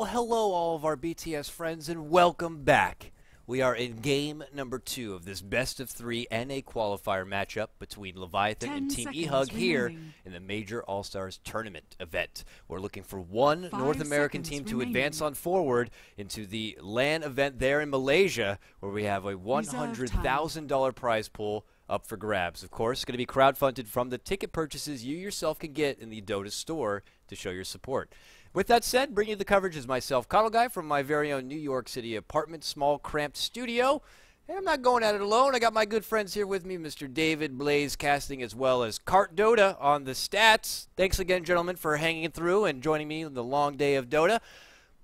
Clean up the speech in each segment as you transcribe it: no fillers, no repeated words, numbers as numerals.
Well, hello all of our BTS friends and welcome back. We are in game number 2 of this best of 3 NA qualifier matchup between Leviathan and Team eHug here in the major All-Stars tournament event. We're looking for one North American team to advance on forward into the LAN event there in Malaysia, where we have a $100,000 prize pool up for grabs. Of course, it's going to be crowdfunded from the ticket purchases you yourself can get in the Dota store to show your support. With that said, bringing you the coverage is myself, KotLGuy, from my very own New York City apartment, small, cramped studio. And I'm not going at it alone. I got my good friends here with me, Mr. David Blaze Casting, as well as Cart Dota on the stats. Thanks again, gentlemen, for hanging through and joining me on the long day of Dota.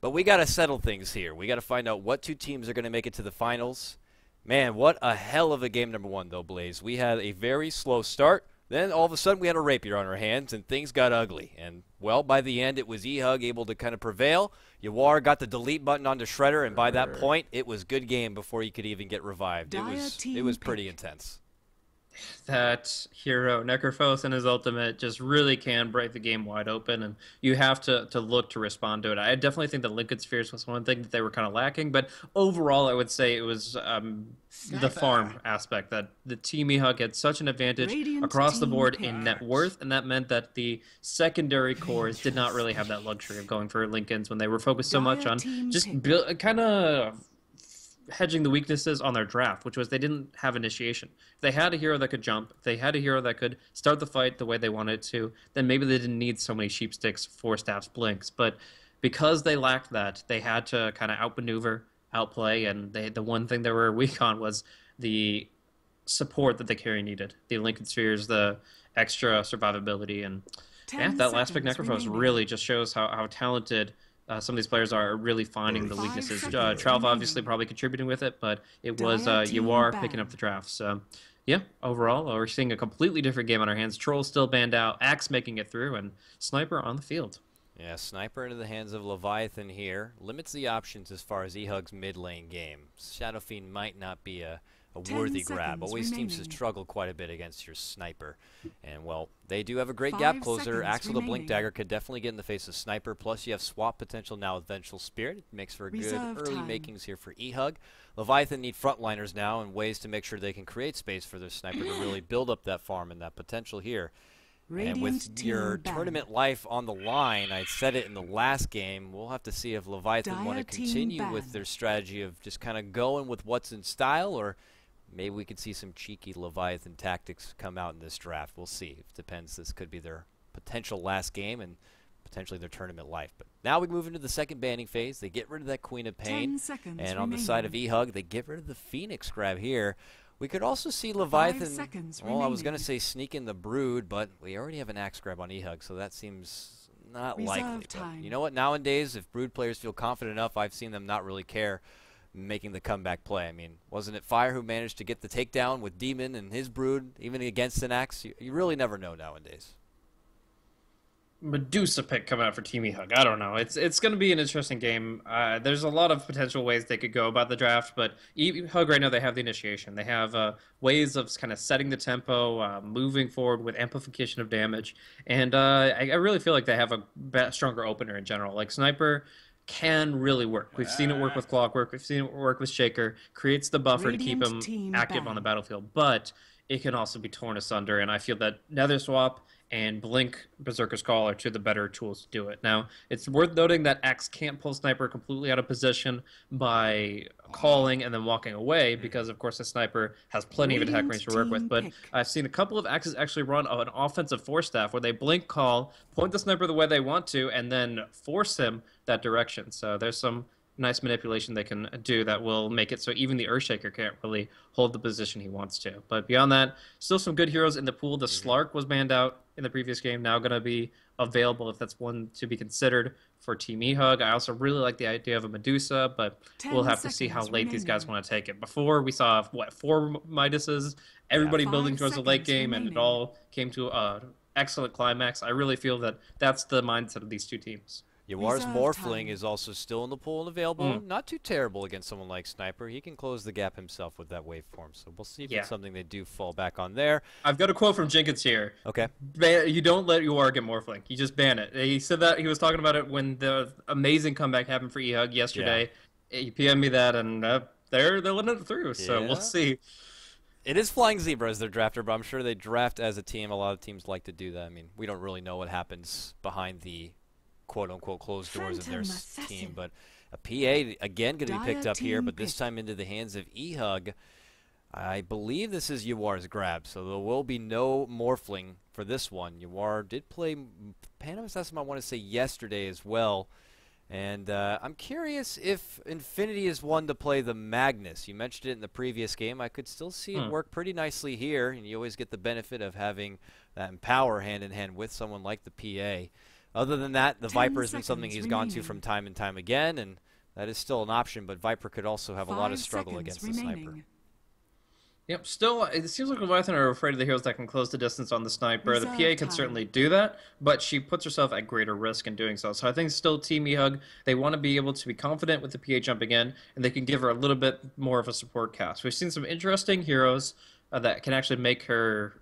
But we got to settle things here. We got to find out what two teams are going to make it to the finals. Man, what a hell of a game number 1, though, Blaze. We had a very slow start. Then, all of a sudden, we had a rapier on our hands, and things got ugly. And, well, by the end, it was eHug able to kind of prevail. Yawar got the delete button onto Shredder, and by that point, it was good game before you could even get revived. It was pretty intense. That hero, Necrophos and his ultimate, just really can break the game wide open, and you have to look to respond to it. I definitely think the Liquid Spheres was one thing that they were kind of lacking, but overall I would say it was the farm aspect, that the Team eHug had such an advantage across the board in net worth, and that meant that the secondary cores did not really have that luxury of going for Lincolns when they were focused so much on just kind of hedging the weaknesses on their draft, which was they didn't have initiation. If they had a hero that could jump, if they had a hero that could start the fight the way they wanted to, then maybe they didn't need so many sheepsticks, force staffs, blinks. But because they lacked that, they had to kind of outmaneuver, outplay, and the one thing they were weak on was the support that the carry needed. The Lincoln Spheres, the extra survivability, and yeah, that last pick Necrophos really just shows how talented some of these players are really finding the weaknesses. Tralf obviously probably contributing with it, but it was Yawar picking up the draft. So, yeah, overall, we're seeing a completely different game on our hands. Troll still banned out, Axe making it through, and Sniper on the field. Yeah, Sniper into the hands of Leviathan here. Limits the options as far as eHug's mid lane game. Shadow Fiend might not be a worthy grab. Always seems to struggle quite a bit against your Sniper. And, well, they do have a great gap closer. Axel the Blink Dagger could definitely get in the face of Sniper. Plus, you have swap potential now with Vengeful Spirit. It makes for good early makings here for eHug. Leviathan need frontliners now and ways to make sure they can create space for their Sniper to really build up that farm and that potential here. And with your tournament life on the line, I said it in the last game, we'll have to see if Leviathan want to continue with their strategy of just kind of going with what's in style, or maybe we could see some cheeky Leviathan tactics come out in this draft. We'll see. It depends. This could be their potential last game and potentially their tournament life. But now we move into the second banning phase. They get rid of that Queen of Pain. And on the side of eHug, they get rid of the Phoenix grab here. We could also see Leviathan, well, I was going to say sneak in the Brood, but we already have an Axe grab on eHug, so that seems not likely. But you know what? Nowadays, if Brood players feel confident enough, I've seen them not really care making the comeback play. I mean, wasn't it Fire who managed to get the takedown with Demon and his Brood, even against an Axe? You really never know nowadays. Medusa pick coming out for Team eHug. I don't know. It's going to be an interesting game. There's a lot of potential ways they could go about the draft, but eHug right now, they have the initiation. They have ways of kind of setting the tempo, moving forward with amplification of damage, and I really feel like they have a stronger opener in general. Like Sniper can really work. We've seen it work with Clockwork. We've seen it work with Shaker. Creates the buffer to keep him active on the battlefield, but it can also be torn asunder, and I feel that Nether Swap and Blink Berserker's Call are two of the better tools to do it. Now, it's worth noting that Axe can't pull Sniper completely out of position by calling and then walking away, because, of course, the Sniper has plenty of attack range to work with. But I've seen a couple of Axes actually run an offensive force staff where they Blink Call, point the Sniper the way they want to, and then force him that direction. So there's some nice manipulation they can do that will make it so even the Earthshaker can't really hold the position he wants to. But beyond that, still some good heroes in the pool. The Slark was banned out in the previous game, now going to be available if that's one to be considered for Team eHug. I also really like the idea of a Medusa, but we'll have to see how late these guys want to take it. Before, we saw, what, 4 Midases, everybody building towards the late game, and it all came to an excellent climax. I really feel that that's the mindset of these two teams. Yawar's Reserve Morphling time. is also still in the pool and available. Not too terrible against someone like Sniper. He can close the gap himself with that waveform. So we'll see if Yeah. it's something they do fall back on there. I've got a quote from Jenkins here. Okay. You don't let Uar get Morphling. You just ban it. He said that. He was talking about it when the amazing comeback happened for eHug yesterday. Yeah. He PM'd me that, and they're letting it through. So we'll see. It is Flying Zebra as their drafter, but I'm sure they draft as a team. A lot of teams like to do that. I mean, we don't really know what happens behind the quote-unquote closed doors of their team, but a PA, again, going to be picked up here, but this time into the hands of eHug. I believe this is Yawar's grab, so there will be no Morphling for this one. Yawar did play Phantom Assassin, I want to say, yesterday as well. And I'm curious if Infinity is one to play the Magnus. You mentioned it in the previous game. I could still see it work pretty nicely here, and you always get the benefit of having that Empower hand-in-hand with someone like the PA. Other than that, the Viper has been something he's gone to from time and time again, and that is still an option, but Viper could also have a lot of struggle against the Sniper. Yep, still, it seems like Leviathan are afraid of the heroes that can close the distance on the Sniper. The PA can certainly do that, but she puts herself at greater risk in doing so. So I think still Team eHug, they want to be able to be confident with the PA jumping in, and they can give her a little bit more of a support cast. We've seen some interesting heroes that can actually make her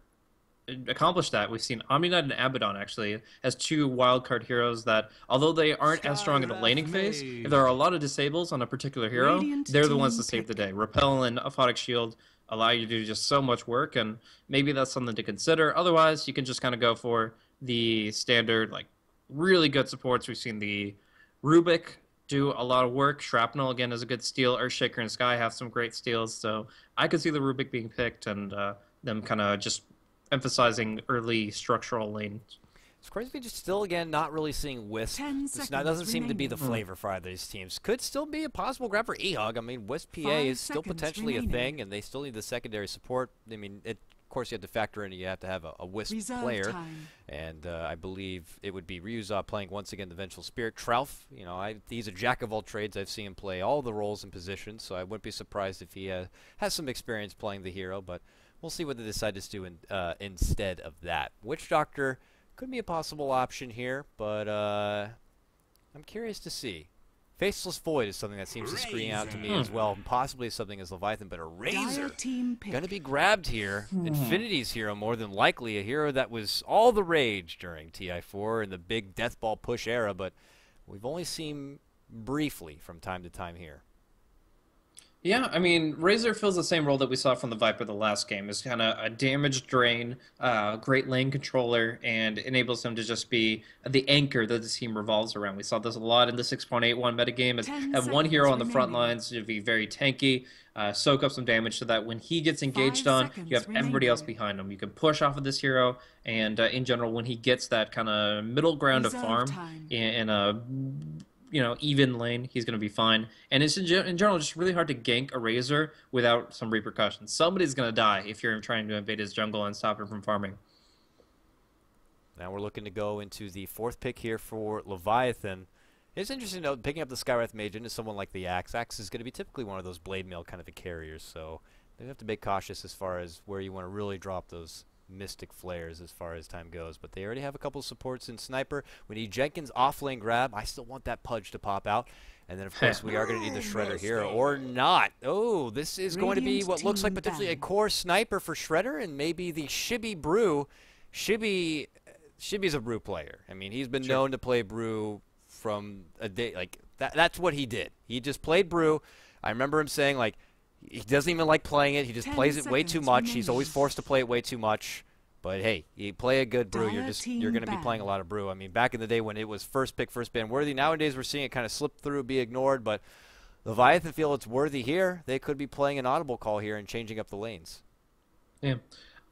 accomplish that. We've seen Omni-Knight and Abaddon actually as two wildcard heroes that, although they aren't as strong in the laning phase, if there are a lot of disables on a particular hero, they're the ones to save the day. Repel and Aphotic Shield allow you to do just so much work, and maybe that's something to consider. Otherwise, you can just kind of go for the standard, like, really good supports. We've seen the Rubik do a lot of work. Shrapnel, again, is a good steal. Earthshaker and Sky have some great steals, so I could see the Rubik being picked and them kind of just emphasizing early structural lanes. It's crazy just still, again, not really seeing Wisp. This doesn't seem to be the flavor for either of these teams. Could still be a possible grab for eHug. I mean, Wisp PA is still potentially a thing, and they still need the secondary support. I mean, of course, you have to factor in you have to have a Wisp player. And I believe it would be Ryuza playing once again the Vengeful Spirit. Trauf, you know, he's a jack of all trades. I've seen him play all the roles and positions, so I wouldn't be surprised if he has some experience playing the hero, but we'll see what they decide to do instead of that. Witch Doctor could be a possible option here, but I'm curious to see. Faceless Void is something that seems to screen out to me as well, and possibly something as Leviathan, but a Razor going to be grabbed here. Infinity's hero, more than likely, a hero that was all the rage during TI4 and the big Deathball push era, but we've only seen briefly from time to time here. Yeah, I mean, Razor fills the same role that we saw from the Viper the last game. Is kind of a damage drain, great lane controller, and enables him to just be the anchor that the team revolves around. We saw this a lot in the 6.81 metagame. Is have one hero on the front lines to be very tanky, soak up some damage so that when he gets engaged on, you have everybody else behind him. You can push off of this hero, and in general, when he gets that kind of middle ground of farm in a even lane, he's going to be fine. And it's in general just really hard to gank a Razor without some repercussions. Somebody's going to die if you're trying to invade his jungle and stop him from farming. Now we're looking to go into the fourth pick here for Leviathan. It's interesting to note, picking up the Skywrath Mage into someone like the Axe. Axe is going to be typically one of those blade mail kind of a carriers, so you have to be cautious as far as where you want to really drop those Mystic Flares as far as time goes, but they already have a couple supports in Sniper. We need Jenkins off lane grab. I still want that Pudge to pop out, and then of course we are going to need the Shredder here or not. Oh, this is going to be what looks like potentially a core Sniper for Shredder, and maybe the Shibby Brew. Shibby's a Brew player. I mean, he's been known to play Brew from a day like that. That's what he did. He just played Brew. I remember him saying like, he doesn't even like playing it. He just plays it way too much. He's always forced to play it way too much. But hey, you play a good Brew, you're going to be playing a lot of Brew. I mean, back in the day when it was first pick, first ban worthy, nowadays we're seeing it kind of slip through, be ignored. But Leviathan feel it's worthy here. They could be playing an audible call here and changing up the lanes. Yeah.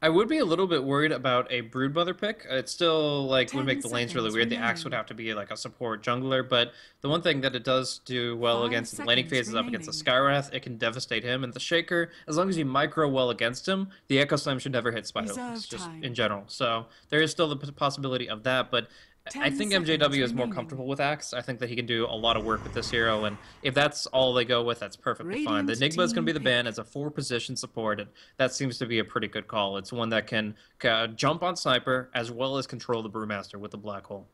I would be a little bit worried about a Broodmother pick. It still would make the lanes really weird. The Axe would have to be like a support jungler, but the one thing that it does do well against the laning phases up against the Skywrath, it can devastate him. And the Shaker, as long as you micro well against him, the Echo Slam should never hit Spider-Link, just in general. So there is still the possibility of that, but I think MJW is more comfortable with Axe. I think that he can do a lot of work with this hero, and if that's all they go with, that's perfectly fine. The Enigma is going to be the ban as a 4-position support, and that seems to be a pretty good call. It's one that can jump on Sniper as well as control the Brewmaster with the Black Hole.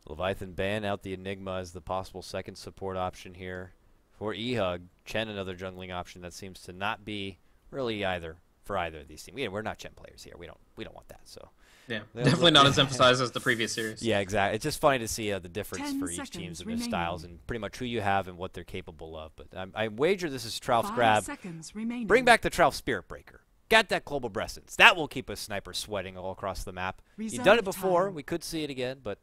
Leviathan ban out the Enigma as the possible second support option here. For eHug, Chen another jungling option that seems to not be really either for either of these teams. We're not Chen players here. We don't want that. So yeah, definitely not as emphasized as the previous series. Yeah, exactly. It's just funny to see the difference for each teams and their styles and pretty much who you have and what they're capable of. But I wager this is Trouf's grab. Bring back the Trouf Spirit Breaker. Get that global presence. That will keep a sniper sweating all across the map. You've done it before. We could see it again, but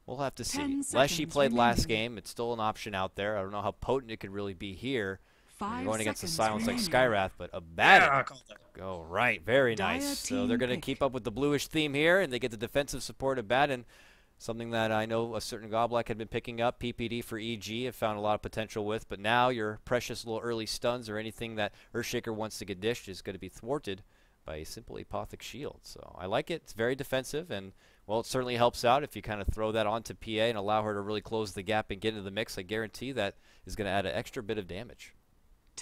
we'll have to see. Leshy played last game. It's still an option out there. I don't know how potent it could really be here. You're going against a silence like Skywrath, but a bad go right. Very nice. So they're going to keep up with the bluish theme here, and they get the defensive support of Baden. Something that I know a certain Goblack had been picking up. PPD for EG have found a lot of potential with, but now your precious little early stuns or anything that Earthshaker wants to get dished is going to be thwarted by a simple Apothic Shield. So I like it. It's very defensive, and well, it certainly helps out if you kind of throw that onto PA and allow her to really close the gap and get into the mix. I guarantee that is going to add an extra bit of damage.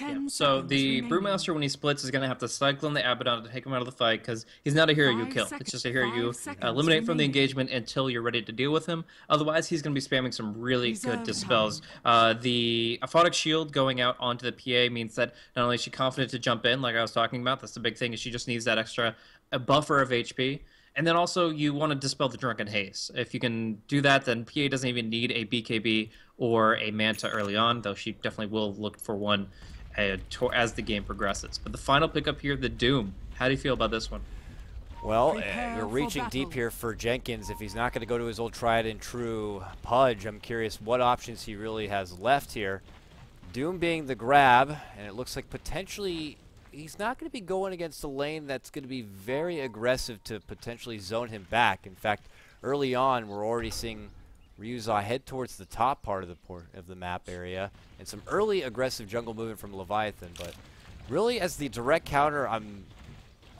Yeah. So the Brewmaster, when he splits, is going to have to cyclone the Abaddon to take him out of the fight because he's not a hero you kill. It's just a hero you eliminate from the engagement until you're ready to deal with him. Otherwise, he's going to be spamming some really good dispels. The Aphotic Shield going out onto the PA means that not only is she confident to jump in, like I was talking about, that's the big thing, is she just needs that extra buffer of HP. And then also you want to dispel the Drunken Haze. If you can do that, then PA doesn't even need a BKB or a Manta early on, though she definitely will look for one as the game progresses. But the final pickup here, the Doom. How do you feel about this one? Well, we're reaching deep here for Jenkins. If he's not going to go to his old tried and true Pudge, I'm curious what options he really has left here. Doom being the grab, and it looks like potentially he's not going to be going against a lane that's going to be very aggressive to potentially zone him back. In fact, early on, we're already seeing Ryuza head towards the top part of the map area, and some early aggressive jungle movement from Leviathan. But really, as the direct counter, I'm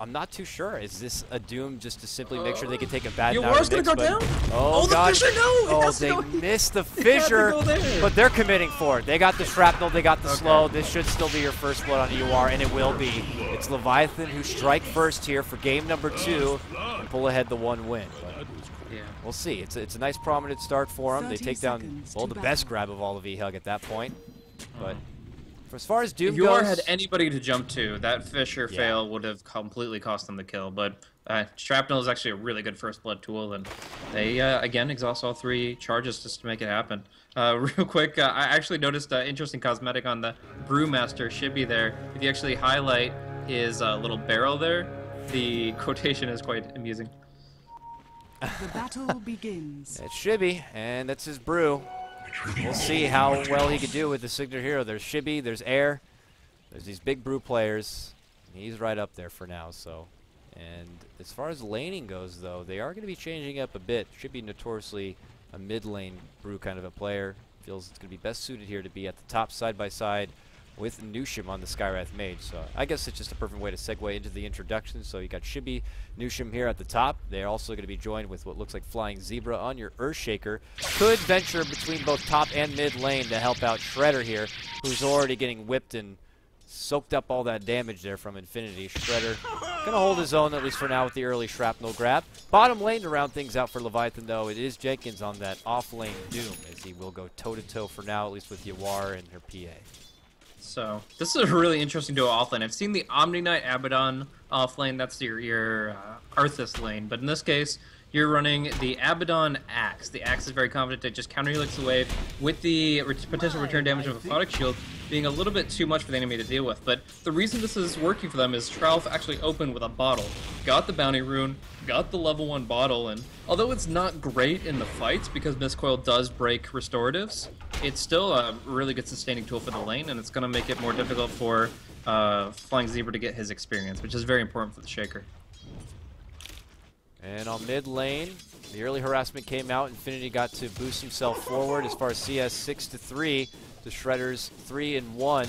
not too sure. Is this a Doom just to simply make sure they can take a bad Your war's gonna go down? Oh, the God. fissure, no! Oh, they missed the fissure, but they're committing for it. They got the shrapnel, they got the slow. This should still be your first blood on UR, and it will be. It's Leviathan who strike first here for game number 2 and pull ahead the 1 win. But yeah, we'll see. It's a nice prominent start for them. They take down, well, the best grab of all of eHug at that point. But for as far as Doom goes, if UR had goes, anybody to jump to, that Fissure fail would have completely cost them the kill. But Shrapnel is actually a really good first blood tool, and they, again, exhaust all 3 charges just to make it happen. Real quick, I actually noticed an interesting cosmetic on the Brewmaster Shibby there. If you actually highlight his little barrel there, the quotation is quite amusing. The battle begins. It's Shibby, and that's his brew. We'll see how well he can do with the Signature Hero. There's Shibby, there's Air, there's these big brew players. He's right up there for now, so. And as far as laning goes, though, they are going to be changing up a bit. Shibby, notoriously a mid-lane brew kind of a player. Feels it's going to be best suited here to be at the top side-by-side with Nushim on the Skywrath Mage. So I guess it's just a perfect way to segue into the introduction. So you got Shibby, Nushim here at the top. They're also going to be joined with what looks like Flying Zebra on your Earthshaker. Could venture between both top and mid lane to help out Shredder here, who's already getting whipped and soaked up all that damage there from Infinity. Shredder going to hold his own, at least for now, with the early shrapnel grab. Bottom lane to round things out for Leviathan, though. It is Jenkins on that off-lane Doom, as he will go toe-to-toe for now, at least with Yawar and her PA. So this is a really interesting duo offlane. I've seen the Omni Knight Abaddon offlane. That's your Arthas lane. But in this case, you're running the Abaddon Axe. The Axe is very confident to just counter helix the wave with the potential return damage of a Aphotic Shield being a little bit too much for the enemy to deal with. But the reason this is working for them is Trouf actually opened with a bottle. Got the bounty rune, got the level 1 bottle, and although it's not great in the fights because Mistcoil does break restoratives, it's still a really good sustaining tool for the lane, and it's going to make it more difficult for Flying Zebra to get his experience, which is very important for the Shaker. And on mid lane, the early harassment came out. Infinity got to boost himself forward as far as CS 6-3 to Shredder's 3-1.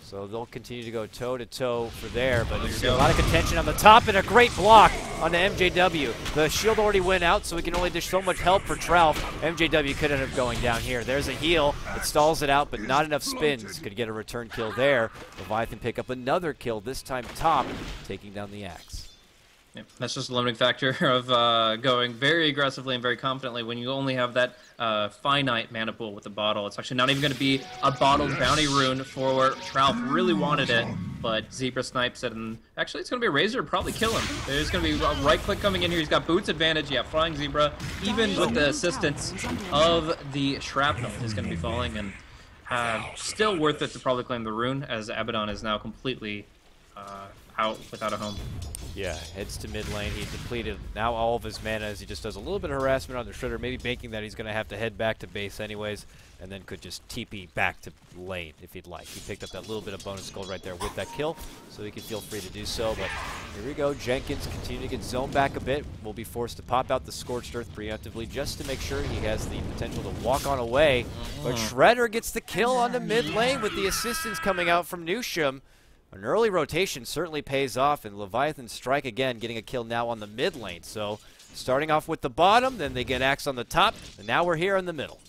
So they'll continue to go toe-to-toe for there. But there's a lot of contention on the top and a great block on the MJW. The shield already went out, so we can only dish so much help for Trouf. MJW could end up going down here. There's a heal. It stalls it out, but not enough spins. Could get a return kill there. Leviathan pick up another kill, this time top, taking down the Axe. Yeah, that's just a limiting factor of going very aggressively and very confidently when you only have that finite mana pool with the bottle. It's actually not even going to be a bottled bounty rune for Trout. Really wanted it, but Zebra snipes it, and actually it's going to be a Razor to probably kill him. There's going to be a right click coming in here. He's got boots advantage. Yeah, Flying Zebra, even with the assistance of the Shrapnel, is going to be falling, and still worth it to probably claim the rune, as Abaddon is now completely out without a home. Yeah, heads to mid lane. He depleted now all of his mana as he just does a little bit of harassment on the Shredder, maybe banking that he's going to have to head back to base anyways, and then could just TP back to lane if he'd like. He picked up that little bit of bonus gold right there with that kill, so he can feel free to do so. But here we go. Jenkins continue to get zoned back a bit. Will be forced to pop out the Scorched Earth preemptively just to make sure he has the potential to walk on away. But Shredder gets the kill on the mid lane with the assistance coming out from Nusham. An early rotation certainly pays off, and Leviathan strike again, getting a kill now on the mid lane. So starting off with the bottom, then they get Axe on the top, and now we're here in the middle.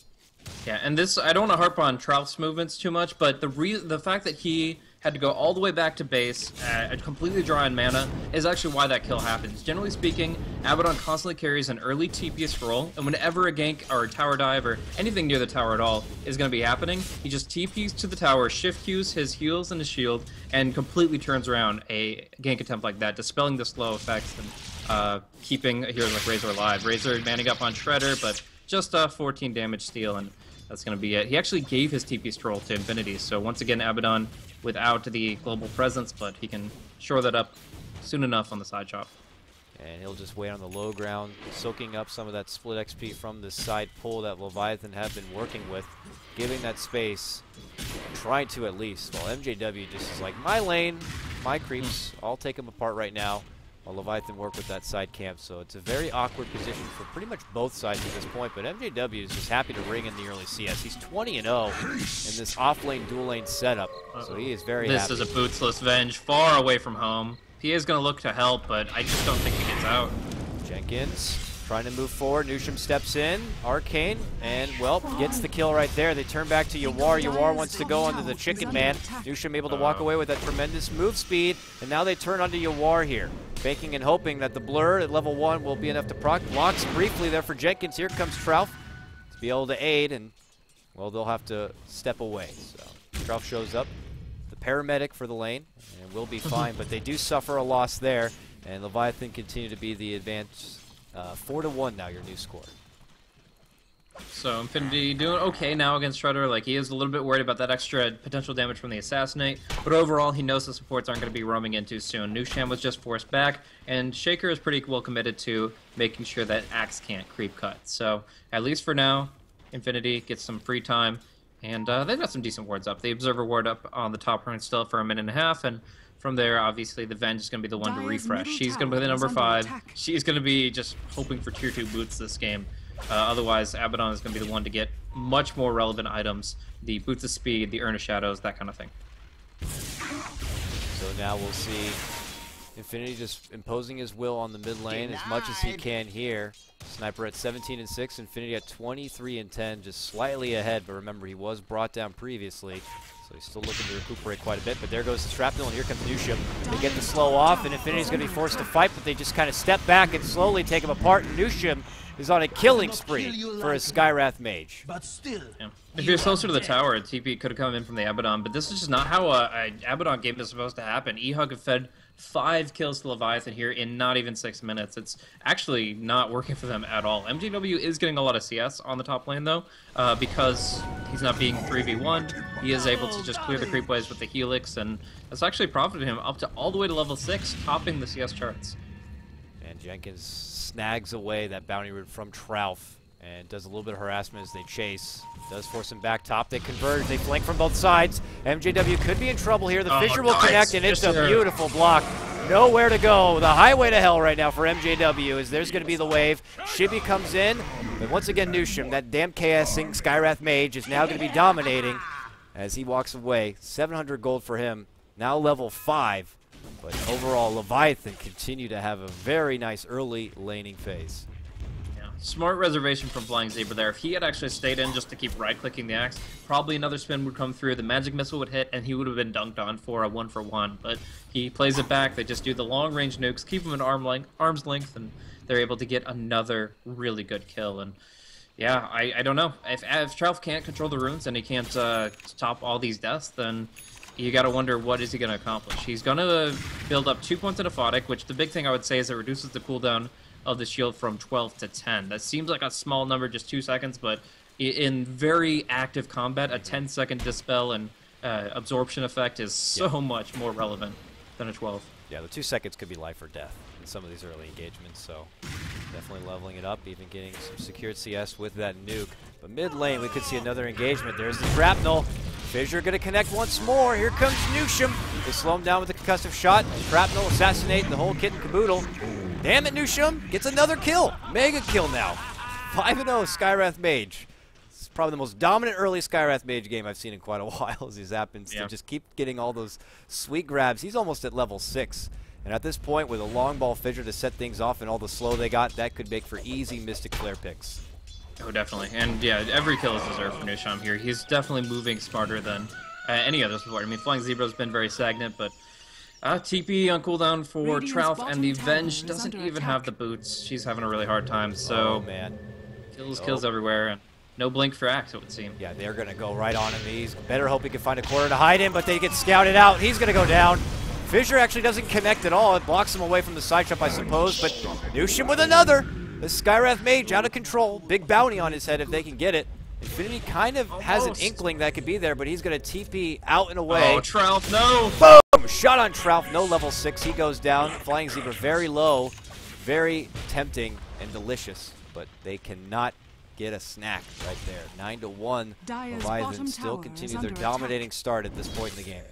Yeah, and this, I don't want to harp on Trout's movements too much, but the fact that he had to go all the way back to base, completely dry on mana, is actually why that kill happens. Generally speaking, Abaddon constantly carries an early TP scroll, and whenever a gank or a tower dive or anything near the tower at all is going to be happening, he just TPs to the tower, shift Qs his heals and his shield, and completely turns around a gank attempt like that, dispelling the slow effects and keeping a hero like Razor alive. Razor manning up on Shredder, but just 14 damage steal, and that's going to be it. He actually gave his TP scroll to Infinity, so once again, Abaddon without the global presence, but he can shore that up soon enough on the side chop. And he'll just wait on the low ground, soaking up some of that split XP from this side pull that Leviathan have been working with, giving that space, trying to at least, while MJW just is like, my lane, my creeps, I'll take them apart right now, while Leviathan work with that side camp. So it's a very awkward position for pretty much both sides at this point, but MJW is just happy to ring in the early CS. He's 20-0 in this off-lane, dual-lane setup, so he is very happy. This is a bootsless Venge, far away from home. PA is going to look to help, but I just don't think he gets out. Jenkins trying to move forward. Nusham steps in. Arcane, and, well, gets the kill right there. They turn back to Yawar. Yawar wants to go onto the Chicken Man. Nusham able to walk away with that tremendous move speed, and now they turn onto Yawar here. Banking and hoping that the blur at level 1 will be enough to proc. Locks briefly there for Jenkins. Here comes Trout to be able to aid, and, well, they'll have to step away. So Trout shows up, the paramedic for the lane, and will be fine, but they do suffer a loss there, and Leviathan continue to be the advance. 4-1 now, your new score. So Infinity doing okay now against Shredder. Like, he is a little bit worried about that extra potential damage from the Assassinate, but overall he knows the supports aren't going to be roaming in too soon. Nusham was just forced back, and Shaker is pretty well committed to making sure that Axe can't creep cut. So at least for now, Infinity gets some free time, and they've got some decent wards up. The Observer ward up on the top rune still for a minute and a half, and from there, obviously, the Venge is going to be the one to refresh. She's going to be the number 5. She's going to be just hoping for tier 2 boots this game. Otherwise, Abaddon is going to be the one to get much more relevant items. The Boots of Speed, the Urn of Shadows, that kind of thing. So now we'll see Infinity just imposing his will on the mid lane as much as he can here. Sniper at 17-6, Infinity at 23-10, just slightly ahead, but remember, he was brought down previously. So he's still looking to recuperate quite a bit, but there goes the Shrapnel, and here comes Nusham. They get the slow off, and Infinity's going to be forced to fight, but they just kind of step back and slowly take him apart, and Nusham is on a killing spree for his Skywrath Mage. Yeah. If you're closer to the tower, TP could have come in from the Abaddon, but this is just not how an Abaddon game is supposed to happen. eHug have fed 5 kills to Leviathan here in not even 6 minutes. It's actually not working for them at all. MJW is getting a lot of CS on the top lane, though, because he's not being 3v1. He is able to just clear the creep waves with the Helix, and that's actually profited him up to all the way to level 6, topping the CS charts. And Jenkins snags away that bounty route from Trout and does a little bit of harassment as they chase. Does force him back top. They converge. They flank from both sides. MJW could be in trouble here. The Fissure will connect, and it's a beautiful block. Nowhere to go. The highway to hell right now for MJW as there's going to be the wave. Shibby comes in, but once again Nusham, that damn KSing Skywrath Mage, is now going to be dominating as he walks away. 700 gold for him. Now level 5. But overall, Leviathan continue to have a very nice early laning phase. Smart reservation from Flying Zebra there. If he had actually stayed in just to keep right-clicking the axe, probably another spin would come through, the magic missile would hit, and he would have been dunked on for a 1-for-1. But he plays it back, they just do the long-range nukes, keep him at arm's length, and they're able to get another really good kill. And yeah, I don't know. If Trouf can't control the runes and he can't top all these deaths, then you got to wonder what is he going to accomplish. He's going to build up 2 points of Aphotic, which the big thing I would say is it reduces the cooldown of the shield from 12 to 10. That seems like a small number, just 2 seconds, but in very active combat, a 10-second dispel and absorption effect is so much more relevant than a 12. Yeah, the 2 seconds could be life or death in some of these early engagements, so definitely leveling it up, even getting some secured CS with that nuke. But mid lane, we could see another engagement. There's the shrapnel. Fissure going to connect once more. Here comes Nusham. They slow him down with the concussive shot. Shrapnel assassinating the whole kit and caboodle. Damn it, Nusham gets another kill. Mega kill now. 5-0 Skywrath Mage. This is probably the most dominant early Skywrath Mage game I've seen in quite a while, as he happens to just keep getting all those sweet grabs. He's almost at level 6. And at this point, with a long ball Fissure to set things off and all the slow they got, that could make for easy Mystic Flare picks. Oh, definitely. And yeah, every kill is deserved for Nusham here. He's definitely moving smarter than any other support. I mean, Flying Zebra's been very stagnant, but TP on cooldown for Trouf, and the Venge doesn't even have the boots. She's having a really hard time, so kills everywhere, and no blink for Axe, it would seem. Yeah, they're going to go right on him. He's better hope he can find a corner to hide in, but they get scouted out. He's going to go down. Fissure actually doesn't connect at all. It blocks him away from the side trap, I suppose, but Nusham with another. The Skywrath Mage out of control. Big bounty on his head if they can get it. Infinity kind of has an inkling that could be there, but he's going to TP out and away. Oh, Trouf, no! Boom! Shot on Trouf, no level 6. He goes down. Flying Zebra very low, very tempting and delicious, but they cannot get a snack right there. 9-1. Leviathan still continue their dominating start at this point in the game.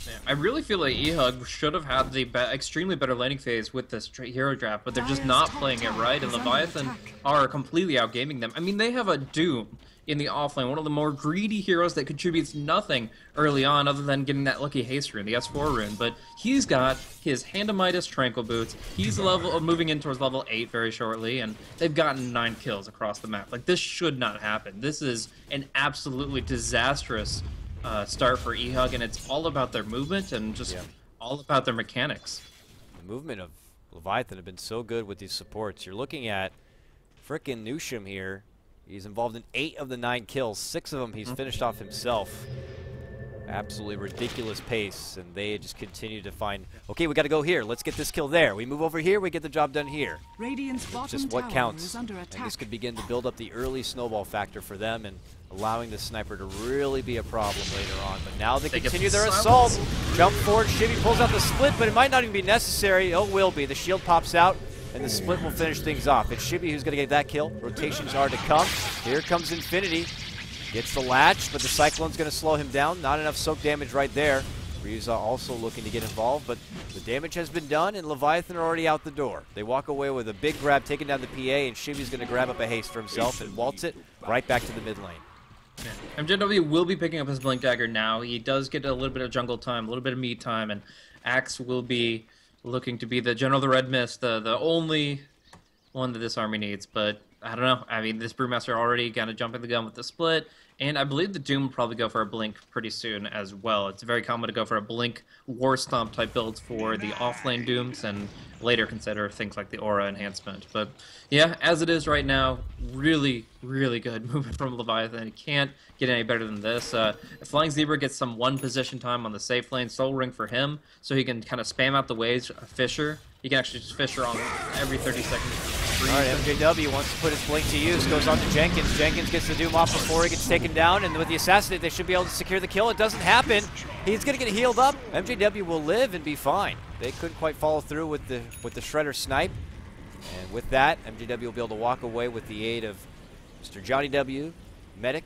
Yeah, I really feel like eHug should have had the extremely better laning phase with this hero draft, but they're just not playing it right, and Leviathan are completely outgaming them. I mean, they have a Doom in the offlane, one of the more greedy heroes that contributes nothing early on other than getting that lucky haste rune, the S4 rune, but he's got his Handamitis Tranquil Boots. He's moving in towards level 8 very shortly, and they've gotten 9 kills across the map. Like, this should not happen. This is an absolutely disastrous start for eHug, and it's all about their movement and just all about their mechanics. The movement of Leviathan have been so good with these supports. You're looking at frickin' Nusham here. He's involved in 8 of the 9 kills. 6 of them he's finished off himself. Absolutely ridiculous pace, and they just continue to find, okay, we got to go here. Let's get this kill there. We move over here, we get the job done here. Radiant's bottom just what tower counts. is under attack. And this could begin to build up the early snowball factor for them and allowing the sniper to really be a problem later on. But now they continue their assault. Jump forward, Shibby pulls out the split, but it might not even be necessary. Oh, it will be. The shield pops out, and the split will finish things off. It's Shibby who's going to get that kill. Rotations are to come. Here comes Infinity. Gets the latch, but the Cyclone's going to slow him down. Not enough soak damage right there. Ryuza also looking to get involved, but the damage has been done, and Leviathan are already out the door. They walk away with a big grab, taking down the PA, and Shibby's going to grab up a haste for himself and waltz it right back to the mid lane. Yeah. MJW will be picking up his Blink Dagger now. He does get a little bit of jungle time, a little bit of meat time, and Axe will be looking to be the General of the Red Mist, the only one that this army needs. But I don't know. I mean, this Brewmaster already kind of jumping the gun with the split, and I believe the Doom will probably go for a Blink pretty soon as well. It's very common to go for a Blink War Stomp type builds for the offlane Dooms, and later consider things like the Aura enhancement. But yeah, as it is right now, really, really good movement from Leviathan. It can't get any better than this. Flying Zebra gets some 1 position time on the safe lane, Soul Ring for him, so he can kind of spam out the waves. Fissure, he can actually just Fissure on every 30 seconds. Alright, MJW wants to put his blink to use, goes on to Jenkins. Jenkins gets the Doom off before he gets taken down, and with the Assassinate, they should be able to secure the kill. It doesn't happen. He's going to get healed up. MJW will live and be fine. They couldn't quite follow through with the Shredder snipe. And with that, MJW will be able to walk away with the aid of Mr. Johnny W, Medic.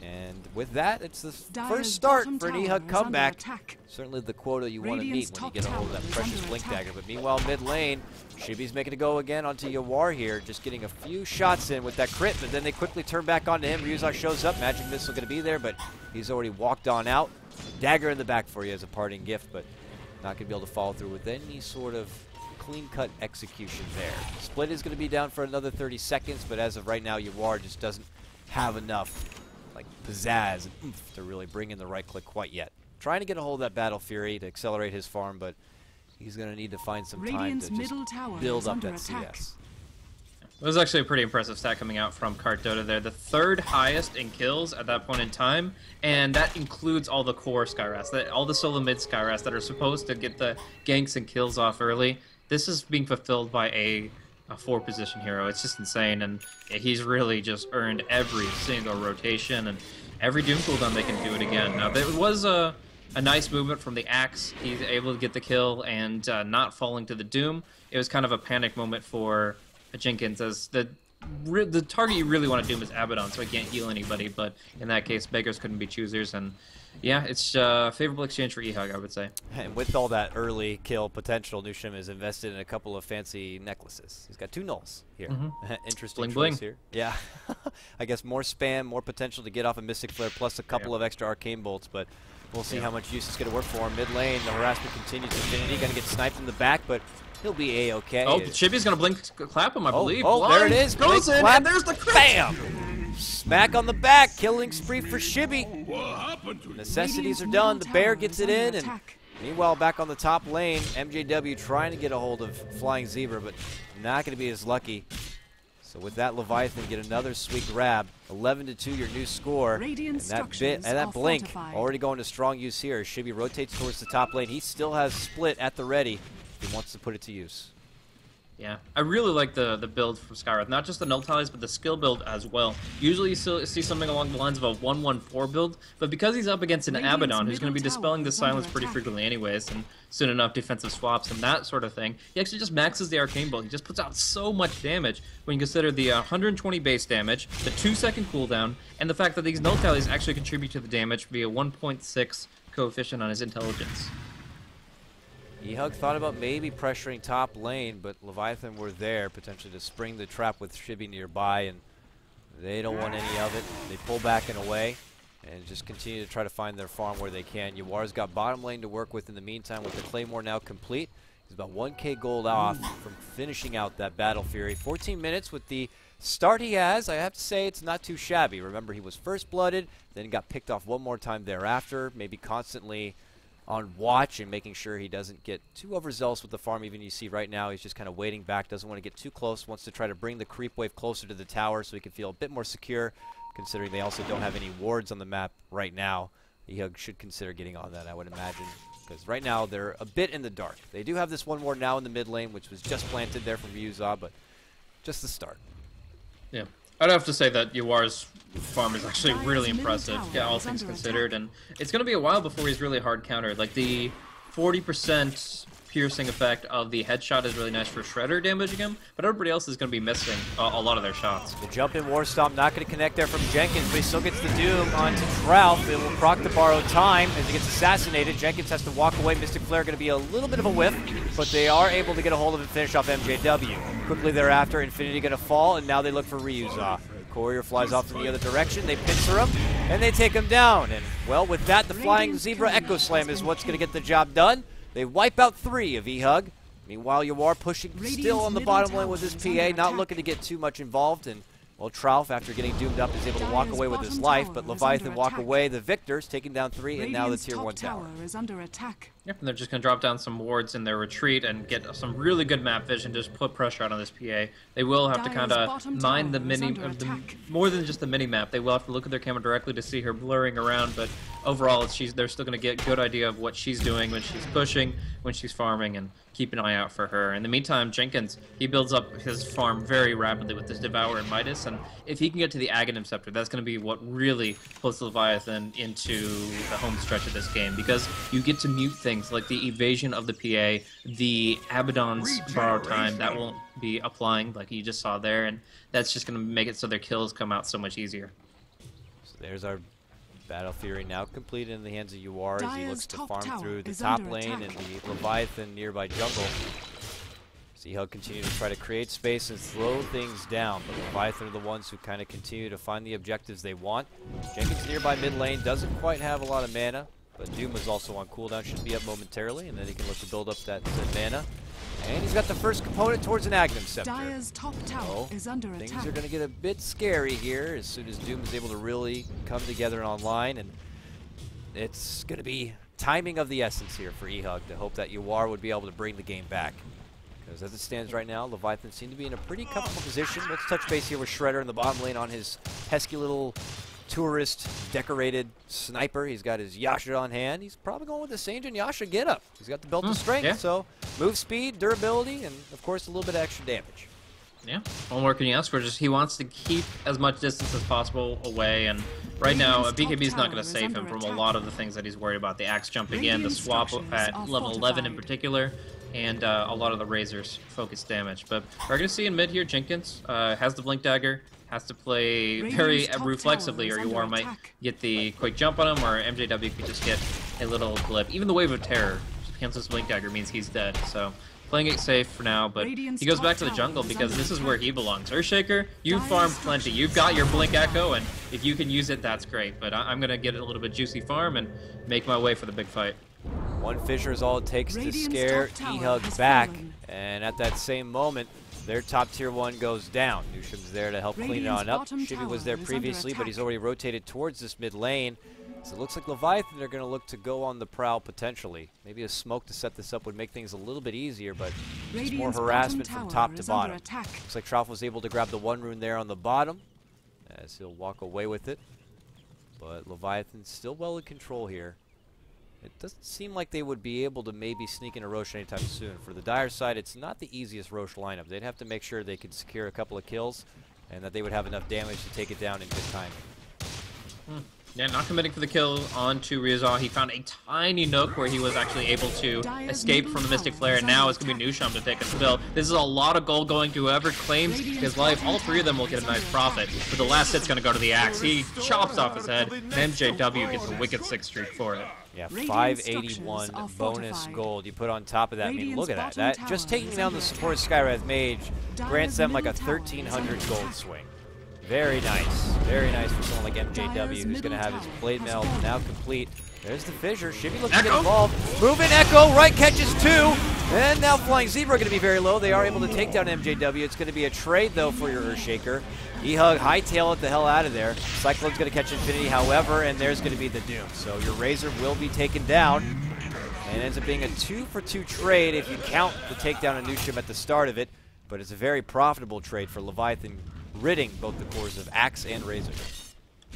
And with that, it's the first start for an eHug comeback. Certainly the quota you want to meet when you get a hold of that precious Blink Dagger. But meanwhile, mid lane, Shibby's making a go again onto Yawar here, just getting a few shots in with that crit, but then they quickly turn back onto him. Ryuzak shows up, Magic Missile going to be there, but he's already walked on out. Dagger in the back for you as a parting gift, but not going to be able to follow through with any sort of clean-cut execution there. Split is going to be down for another 30 seconds, but as of right now, Yawar just doesn't have enough like pizzazz and oomph to really bring in the right click quite yet. Trying to get a hold of that Battle Fury to accelerate his farm, but he's going to need to find some time to just build up that CS. It was actually a pretty impressive stat coming out from KotLGuy there. The 3rd highest in kills at that point in time, and that includes all the core Skyrats, all the solo mid Skyrats that are supposed to get the ganks and kills off early. This is being fulfilled by a 4-position hero. It's just insane, and he's really just earned every single rotation, and every Doom cooldown they can do it again. Now, there was a nice movement from the Axe. He's able to get the kill and not falling to the Doom. It was kind of a panic moment for Jenkins, as the target you really want to Doom is Abaddon, so he can't heal anybody, but in that case, beggars couldn't be choosers, and yeah, it's a favorable exchange for eHug, I would say. And with all that early kill potential, Nushim is invested in a couple of fancy necklaces. He's got 2 nulls here. Interesting bling, choice here. Yeah. I guess more spam, more potential to get off a Mystic Flare, plus a couple of extra Arcane Bolts, but we'll see how much use is going to work for him. Mid lane, the harassment continues. Infinity going to get sniped in the back, but he'll be A-okay. Oh, Chibi's going to blink clap him, I believe. Oh, there it is. Goes in, clap. and there's the crit. Bam! Smack on the back, killing spree for Shibby. Necessities are done. The bear gets it in, and meanwhile, back on the top lane, MJW trying to get a hold of Flying Zebra, but not going to be as lucky. So with that, Leviathan get another sweet grab. 11-2, your new score. And that blink already going to strong use here. Shibby rotates towards the top lane. He still has split at the ready. He wants to put it to use. Yeah, I really like the build from Skywrath. Not just the null tallies, but the skill build as well. Usually you see something along the lines of a 1-1-4 build, but because he's up against an Abaddon who's going to be dispelling the silence pretty frequently anyways, and soon enough defensive swaps and that sort of thing, he actually just maxes the Arcane Bolt. He just puts out so much damage when you consider the 120 base damage, the 2-second cooldown, and the fact that these null tallies actually contribute to the damage via 1.6 coefficient on his intelligence. eHug thought about maybe pressuring top lane, but Leviathan were there potentially to spring the trap with Shibby nearby, and they don't want any of it. They pull back and away and just continue to try to find their farm where they can. Yawar's got bottom lane to work with in the meantime with the Claymore now complete. He's about 1k gold off from finishing out that Battle Fury. 14 minutes with the start he has. I have to say it's not too shabby. Remember, he was first blooded, then got picked off one more time thereafter, maybe constantly on watch and making sure he doesn't get too overzealous with the farm. Even you see right now he's just kind of waiting back, doesn't want to get too close, wants to try to bring the creep wave closer to the tower so he can feel a bit more secure, considering they also don't have any wards on the map right now. eHug should consider getting on that, I would imagine, because right now they're a bit in the dark. They do have this one ward now in the mid lane, which was just planted there from Ryuza, but just the start. Yeah. I'd have to say that Yawar's farm is actually really impressive, all things considered, and it's going to be a while before he's really hard countered. Like, the 40% piercing effect of the headshot is really nice for Shredder damaging him, but everybody else is going to be missing a lot of their shots. The jump in War Stomp not going to connect there from Jenkins, but he still gets the Doom onto Trout. It will proc to borrow time as he gets assassinated. Jenkins has to walk away. Mystic Flare going to be a little bit of a whiff, but they are able to get a hold of it and finish off MJW. Quickly thereafter, Infinity going to fall, and now they look for Ryuza. Courier flies off in the other direction. They pincer him, and they take him down. And, well, with that, the Flying Zebra Echo Slam is what's going to get the job done. They wipe out 3 of eHug. Meanwhile, Yawar pushing still on the bottom lane with his PA, not looking to get too much involved. And, well, Trout, after getting doomed up, is able to walk away with his life. But Leviathan walk away. The victors taking down 3, and now the Tier 1 tower is under attack. Yep, and they're just going to drop down some wards in their retreat and get some really good map vision, just put pressure out on this PA. They will have to kind of mind the more than just the mini-map. They will have to look at their camera directly to see her blurring around, but overall, they're still going to get a good idea of what she's doing when she's pushing, when she's farming, and keep an eye out for her. In the meantime, Jenkins, he builds up his farm very rapidly with this Devour and Midas, and if he can get to the Aghanim Scepter, that's going to be what really puts Leviathan into the home stretch of this game, because you get to mute things like the evasion of the PA, the Abaddon's borrow time, that won't be applying like you just saw there, and that's just going to make it so their kills come out so much easier. So there's our Battle Fury now complete in the hands of Yawar as he looks to farm through the top lane and the Leviathan nearby jungle. eHug continue to try to create space and slow things down, but Leviathan are the ones who kind of continue to find the objectives they want. Jenkins nearby mid lane doesn't quite have a lot of mana, But Doom is also on cooldown, should be up momentarily, and then he can look to build up that mana. And he's got the first component towards an Agnum Scepter. Dire's top tower is under Things attack. are going to get a bit scary here as soon as Doom is able to really come together online, and it's going to be timing of the essence here for eHug to hope that Yawar would be able to bring the game back. Because as it stands right now, Leviathan seem to be in a pretty comfortable position. Let's touch base here with Shredder in the bottom lane on his pesky little tourist decorated sniper. He's got his Yasha on hand. He's probably going with the Sage and Yasha get up. He's got the belt of strength, so move speed, durability, and of course a little bit of extra damage. Yeah, what more can you ask for? Just he wants to keep as much distance as possible away, and right now BKB is not going to save him from a lot of the things that he's worried about. The axe jumping in, the swap at level 11 in particular, and a lot of the Razor's focus damage. But we're going to see in mid here, Jenkins has the Blink Dagger, has to play very reflexively, or Yawar might get the quick jump on him, or MJW could just get a little blip. Even the Wave of Terror, cancels Blink Dagger, means he's dead. So playing it safe for now, but he goes back to the jungle because this is where he belongs. Earthshaker, you farmed plenty. You've got your Blink Echo, and if you can use it, that's great. But I'm going to get a little bit juicy farm and make my way for the big fight. One fissure is all it takes to scare eHug back, and at that same moment, their top tier 1 goes down. Nusham's there to help clean it on up. Shivy was there previously, but he's already rotated towards this mid lane. So it looks like Leviathan are going to look to go on the prowl potentially. Maybe a smoke to set this up would make things a little bit easier, but it's more harassment from top to bottom. Looks like Trough was able to grab the 1 rune there on the bottom, as he'll walk away with it. But Leviathan's still well in control here. It doesn't seem like they would be able to maybe sneak in a Rosh anytime soon. For the Dire side, it's not the easiest Rosh lineup. They'd have to make sure they could secure a couple of kills and that they would have enough damage to take it down in good time. Yeah, not committing for the kill onto Ryuzawa. He found a tiny nook where he was actually able to escape from the Mystic Flare, and now it's going to be Nusham to take a spill. This is a lot of gold going to whoever claims his life. All 3 of them will get a nice profit, but the last hit's going to go to the axe. He chops off his head, and MJW gets a wicked 6 streak for it. Yeah, 581 bonus gold you put on top of that. I mean, look at that. That just taking down the support Skywrath Mage grants them like a 1,300 gold swing. Very nice for someone like MJW, who's going to have his blade mail now complete. There's the fissure. Shivy looks to get involved. Moving Echo, right catches 2. And now Flying Zebra going to be very low. They are able to take down MJW. It's going to be a trade, though, for your Earthshaker. eHug hightail it the hell out of there. Cyclone's going to catch Infinity, however, and there's going to be the Doom. So your Razor will be taken down. And it ends up being a 2-for-2 trade if you count the takedown of Nusham at the start of it. But it's a very profitable trade for Leviathan, ridding both the cores of Axe and Razor.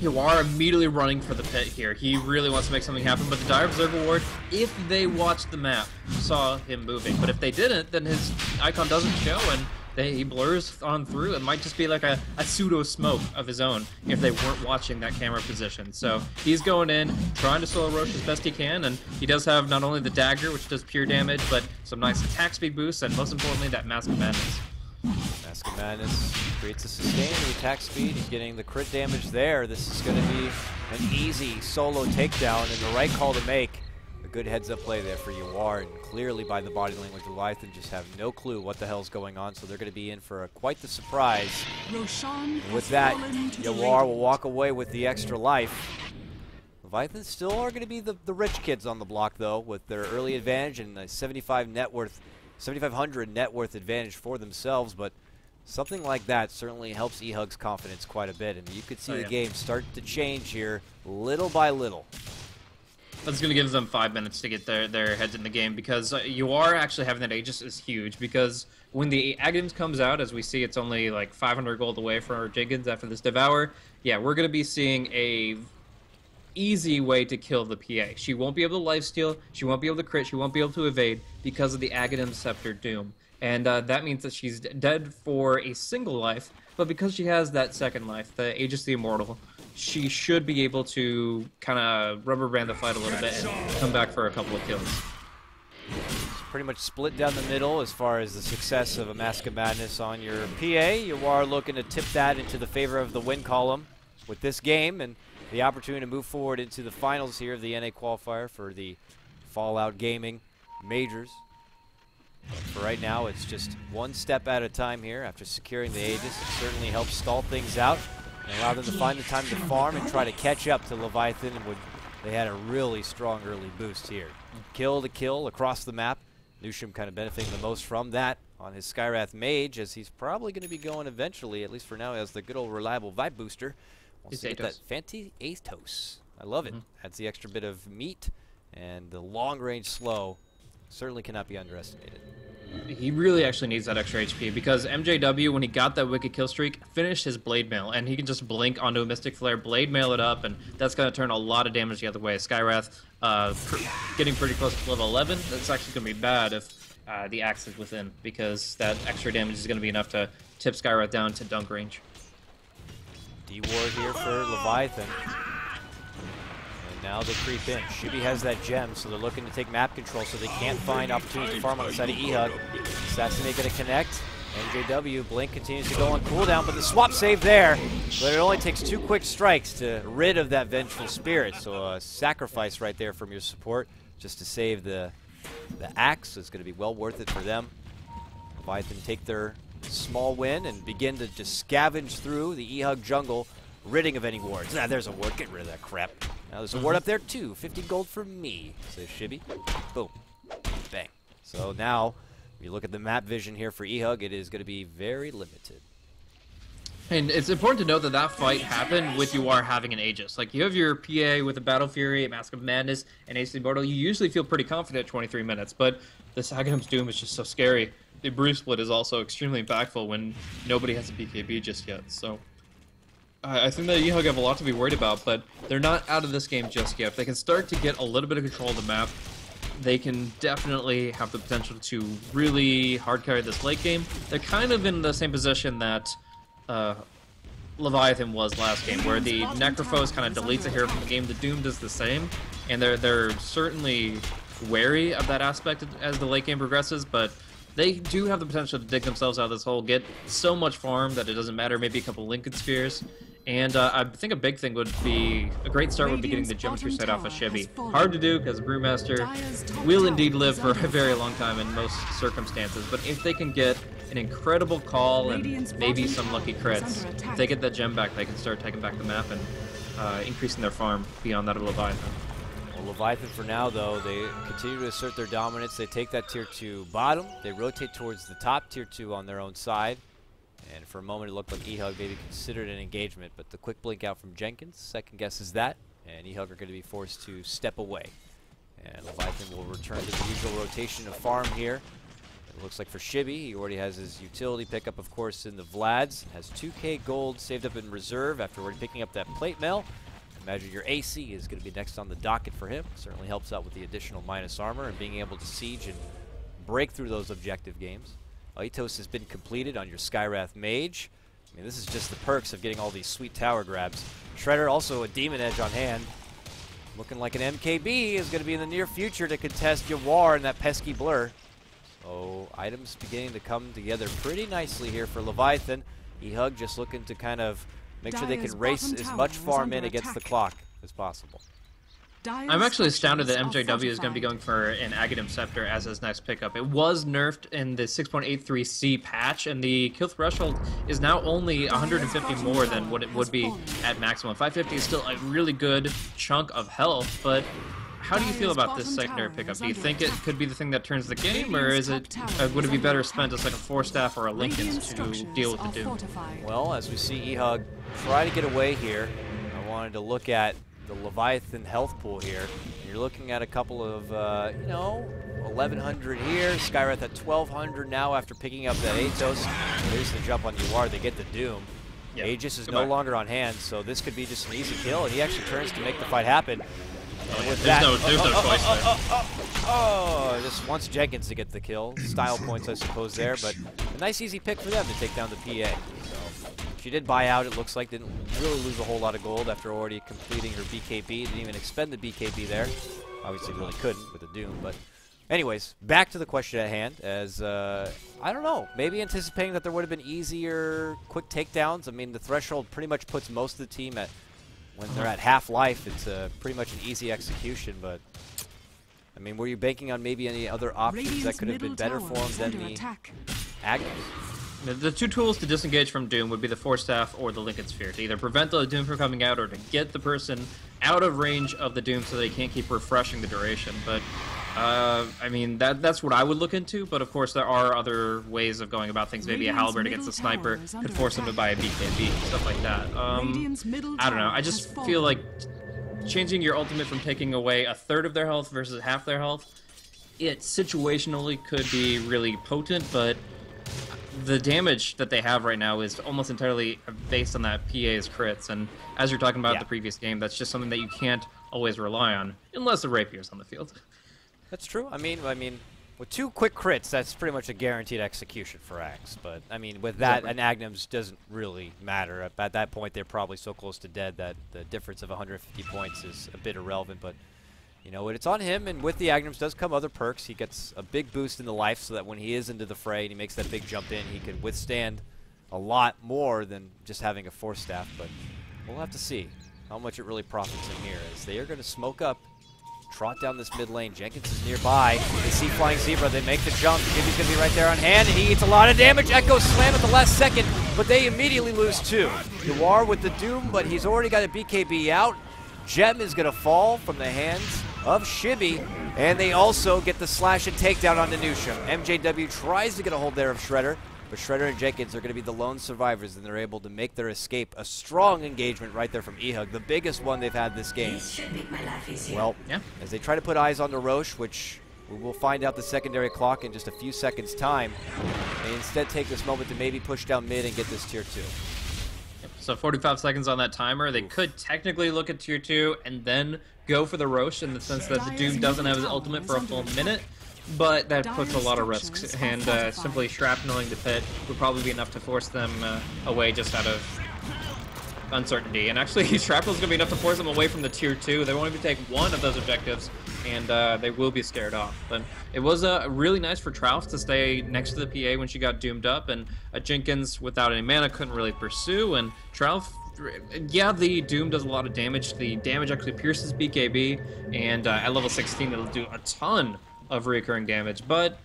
Yawar immediately running for the pit here. He really wants to make something happen, but the Dire Observer Ward, if they watched the map, saw him moving. But if they didn't, then his icon doesn't show, and he blurs on through. It might just be like a pseudo-smoke of his own if they weren't watching that camera position. So he's going in, trying to solo Rosh as best he can, and he does have not only the dagger, which does pure damage, but some nice attack speed boosts, and most importantly, that Mask of Madness. Mask of Madness creates a sustain to attack speed. He's getting the crit damage there. This is going to be an easy solo takedown and the right call to make. A good heads-up play there for Yawar, and clearly by the body language, Leviathan just have no clue what the hell's going on, so they're going to be in for quite the surprise. Roshan with that, Yawar will walk away with the extra life. Leviathan still are going to be the rich kids on the block, though, with their early advantage and a 7,500 net worth advantage for themselves, but something like that certainly helps eHug's confidence quite a bit, and you could see the game start to change here little by little. That's going to give them 5 minutes to get their heads in the game, because you are actually having that Aegis is huge, because when the Aghanim comes out, as we see, it's only like 500 gold away for Jenkins after this Devour. Yeah, we're going to be seeing a easy way to kill the PA. She won't be able to lifesteal, she won't be able to crit, she won't be able to evade because of the Aghanim Scepter Doom. And that means that she's dead for a single life, but because she has that second life, the Aegis the Immortal, she should be able to kind of rubber band the fight a little bit and come back for a couple of kills. It's pretty much split down the middle as far as the success of a Mask of Madness on your PA. You are looking to tip that into the favor of the win column with this game and the opportunity to move forward into the finals here of the NA qualifier for the Fallout Gaming Majors. But for right now, it's just one step at a time here. After securing the Aegis, it certainly helps stall things out and allow them to find the time to farm and try to catch up to Leviathan, and would they had a really strong early boost here. Kill to kill across the map. Nusham kind of benefiting the most from that on his Skywrath Mage, as he's probably going to be going eventually, at least for now, as the good old reliable Vibe Booster. We'll see that Fanti Athos. I love it. Adds the extra bit of meat, and the long-range slow certainly cannot be underestimated. He really actually needs that extra HP, because MJW, when he got that wicked kill streak, finished his Blade Mail, and he can just blink onto a Mystic Flare, Blade Mail it up, and that's going to turn a lot of damage the other way. Skywrath getting pretty close to level 11, that's actually going to be bad if the Axe is within, because that extra damage is going to be enough to tip Skywrath down to dunk range. D-Ward here for Leviathan. And now they creep in. Shubi has that gem, so they're looking to take map control, so they can't find opportunities to farm on the side of eHug. Assassinate going to connect. MJW, Blink continues to go on cooldown, but the swap save there. But it only takes 2 quick strikes to rid of that Vengeful Spirit. So a sacrifice right there from your support just to save the Axe is going to be well worth it for them. Leviathan take their small win and begin to just scavenge through the eHug jungle, ridding of any wards. Nah, there's a ward. Get rid of that crap. Now there's a ward up there too. 50 gold for me, says Shibby. Boom. Bang. So now, if you look at the map vision here for eHug, it is going to be very limited. And it's important to note that that fight happened with you are having an Aegis. Like, you have your PA with a Battle Fury, a Mask of Madness, and Ace Immortal. You usually feel pretty confident at 23 minutes, but this Agamem's Doom is just so scary. The Brew Split is also extremely impactful when nobody has a BKB just yet. So I think that eHug have a lot to be worried about, but they're not out of this game just yet. If they can start to get a little bit of control of the map, they can definitely have the potential to really hard carry this late game. They're kind of in the same position that Leviathan was last game, where the Necrophos kind of deletes a hero from the game. The Doom does the same, and they're certainly wary of that aspect as the late game progresses, but they do have the potential to dig themselves out of this hole, get so much farm that it doesn't matter, maybe a couple Lincoln Spheres. And I think a big thing would be, a great start would be getting the Geometry set off of Shibby. Hard to do, because Brewmaster will indeed live for a very long time in most circumstances, but if they can get an incredible call and maybe some lucky crits, if they get that gem back, they can start taking back the map and increasing their farm beyond that of Leviathan. Well, Leviathan for now, though, they continue to assert their dominance. They take that tier 2 bottom. They rotate towards the top tier 2 on their own side. And for a moment, it looked like eHug maybe considered an engagement, but the quick blink out from Jenkins second guesses that, and eHug are going to be forced to step away. And Leviathan will return to the usual rotation of farm here. It looks like for Shibby, he already has his utility pickup, of course, in the Vlads. Has 2k gold saved up in reserve after already picking up that plate mail. Imagine your AC is going to be next on the docket for him. Certainly helps out with the additional minus armor and being able to siege and break through those objective games. Athos has been completed on your Skywrath Mage. I mean, this is just the perks of getting all these sweet tower grabs. Shredder also a Demon Edge on hand. Looking like an MKB is going to be in the near future to contest Yawar and that pesky Blur. So items beginning to come together pretty nicely here for Leviathan. eHug just looking to kind of make sure they can race as much farm in against the clock as possible. I'm actually astounded that MJW is going to be going for an Aghanim Scepter as his next pickup. It was nerfed in the 6.83C patch, and the kill threshold is now only 150 more than what it would be at maximum. 550 is still a really good chunk of health, but how do you feel about this secondary pickup? Do you think it could be the thing that turns the game, or is it would it be better spent as like a 4-staff or a Lincoln's to deal with the Doom? Well, as we see eHug try to get away here, I wanted to look at the Leviathan health pool here. You're looking at a couple of, 1,100 here. Skywrath at 1,200 now after picking up that Athos. There's the jump on Yawar. They get the Doom. Yep. Aegis is no longer on hand, so this could be just an easy kill, and he actually turns to make the fight happen. And with that, there's no choice there. Just wants Jenkins to get the kill. Style points, I suppose, there, but a nice easy pick for them to take down the PA. So she did buy out, it looks like. Didn't really lose a whole lot of gold after already completing her BKB. Didn't even expend the BKB there. Obviously really couldn't with the Doom, but anyways, back to the question at hand, as, I don't know, maybe anticipating that there would have been easier quick takedowns. I mean, the threshold pretty much puts most of the team at, when they're at half life, it's pretty much an easy execution, but I mean, were you banking on maybe any other options that could have been better for them than the Agnes? The two tools to disengage from Doom would be the 4-staff or the Lincoln Sphere, to either prevent the Doom from coming out or to get the person out of range of the Doom so they can't keep refreshing the duration. But I mean, that's what I would look into, but of course there are other ways of going about things. Maybe a Halberd against a Sniper could force them to buy a BKB, stuff like that. I don't know, I just feel like changing your ultimate from taking away a third of their health versus half their health, it situationally could be really potent, but the damage that they have right now is almost entirely based on that PA's crits, and as you're talking about the previous game, that's just something that you can't always rely on, unless the Rapier's on the field. That's true. I mean, with 2 quick crits, that's pretty much a guaranteed execution for Axe. But I mean, with that, an Agnum's doesn't really matter. At that point, they're probably so close to dead that the difference of 150 points is a bit irrelevant. But you know, it's on him, and with the Agnums does come other perks. He gets a big boost in the life, so that when he is into the fray and he makes that big jump in, he can withstand a lot more than just having a Force Staff. But we'll have to see how much it really profits him here, as they are going to smoke up. Trot down this mid lane. Jenkins is nearby. They see Flying Zebra. They make the jump. Jimmy's going to be right there on hand, and he eats a lot of damage. Echo slam at the last second, but they immediately lose 2. Noir with the Doom, but he's already got a BKB out. Gem is going to fall from the hands of Shibby, and they also get the slash and takedown on Nusha. MJW tries to get a hold there of Shredder, but Shredder and Jenkins are going to be the lone survivors, and they're able to make their escape. A strong engagement right there from eHug, the biggest one they've had this game. Well, as they try to put eyes on the Roche, which we will find out the secondary clock in just a few seconds' time, they instead take this moment to maybe push down mid and get this tier 2. So 45 seconds on that timer. They could technically look at tier 2 and then go for the Roche, in the sense that the Doom doesn't have his ultimate for a full minute. But that puts a lot of risks, and simply shrapneling the pit would probably be enough to force them away just out of uncertainty. And actually, shrapnel's going to be enough to force them away from the tier 2. They won't even take one of those objectives, and they will be scared off. But it was really nice for Trouf to stay next to the PA when she got doomed up, and Jenkins, without any mana, couldn't really pursue, and Trouf, yeah, the Doom does a lot of damage. The damage actually pierces BKB, and at level 16 it'll do a ton of recurring damage, but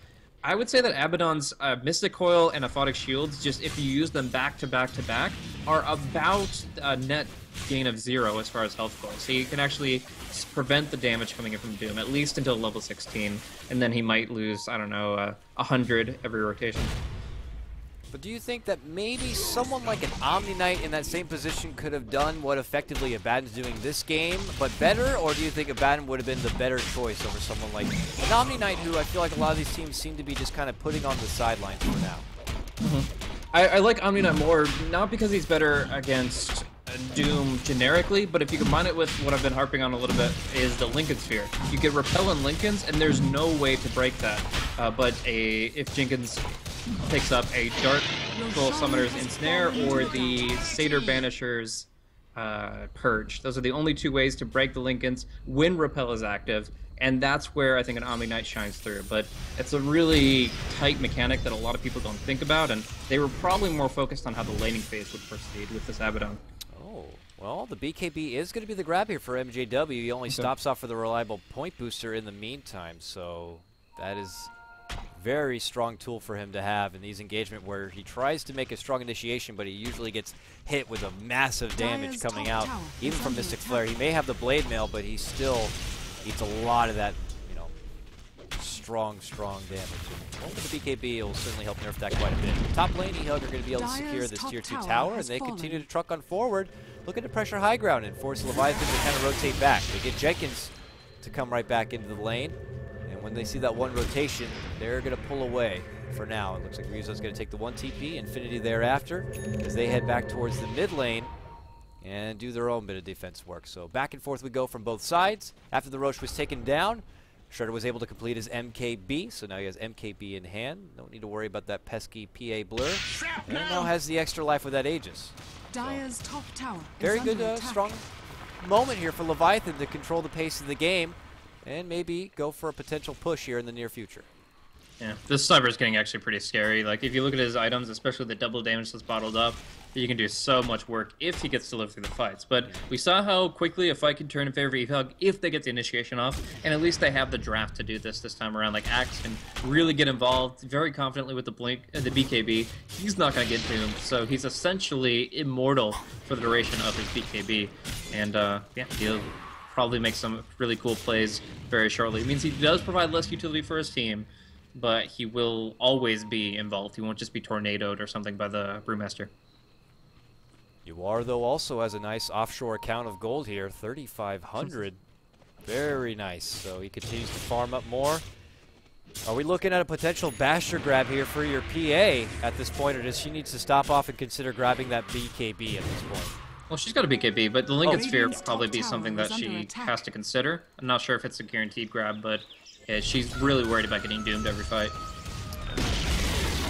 I would say that Abaddon's Mystic Coil and Aphotic Shields, just if you use them back to back to back, are about a net gain of 0 as far as health goes. So you can actually prevent the damage coming in from Doom, at least until level 16, and then he might lose, I don't know, 100 every rotation. But do you think that maybe someone like an Omni Knight in that same position could have done what effectively Abaddon's doing this game, but better? Or do you think Abaddon would have been the better choice over someone like an Omni Knight, who I feel like a lot of these teams seem to be just kind of putting on the sidelines for now? I like Omni Knight more, not because he's better against Doom generically, but if you combine it with what I've been harping on a little bit, is the Lincoln Sphere. You get Repel and Lincolns, and there's no way to break that. But if Jenkins picks up a Dark Soul Summoner's Ensnare or the Satyr Banisher's Purge. Those are the only 2 ways to break the Lincolns when Repel is active, and that's where I think an Omni Knight shines through. But it's a really tight mechanic that a lot of people don't think about, and they were probably more focused on how the laning phase would proceed with this Abaddon. Oh, well, the BKB is going to be the grab here for MJW. He only stops off for the reliable point booster in the meantime, so that is very strong tool for him to have in these engagement where he tries to make a strong initiation, but he usually gets hit with a massive damage coming out, even from Mystic Flare. He may have the Blade Mail, but he still eats a lot of that, you know, strong damage. And with the BKB, it will certainly help nerf that quite a bit. Top lane, eHug are going to be able to secure this tier 2 tower, and they continue to truck on forward, looking to pressure high ground and force Leviathan to kind of rotate back. They get Jenkins to come right back into the lane. When they see that one rotation, they're going to pull away for now. It looks like Ryuzo's going to take the 1 TP, Infinity thereafter, as they head back towards the mid lane and do their own bit of defense work. So back and forth we go from both sides. After the Roche was taken down, Shredder was able to complete his MKB, so now he has MKB in hand. Don't need to worry about that pesky PA blur. And now has the extra life with that Aegis. Dire's top tower very good, strong moment here for Leviathan to control the pace of the game and maybe go for a potential push here in the near future. Yeah, this Sniper is getting actually pretty scary. Like, if you look at his items, especially the double damage that's bottled up, you can do so much work if he gets to live through the fights. But we saw how quickly a fight can turn in favor of eHug if they get the initiation off, and at least they have the draft to do this time around. Like, Axe can really get involved very confidently with the the BKB. He's not going to get doomed, so he's essentially immortal for the duration of his BKB. And yeah, probably make some really cool plays very shortly. It means he does provide less utility for his team, but he will always be involved. He won't just be tornadoed or something by the Brewmaster. You are, though, also has a nice offshore account of gold here, 3,500. Very nice. So he continues to farm up more. Are we looking at a potential Basher grab here for your PA at this point, or does she need to stop off and consider grabbing that BKB at this point? Well, she's got a BKB, but the Lincoln Sphere will probably be something that she has to consider. I'm not sure if it's a guaranteed grab, but yeah, she's really worried about getting doomed every fight.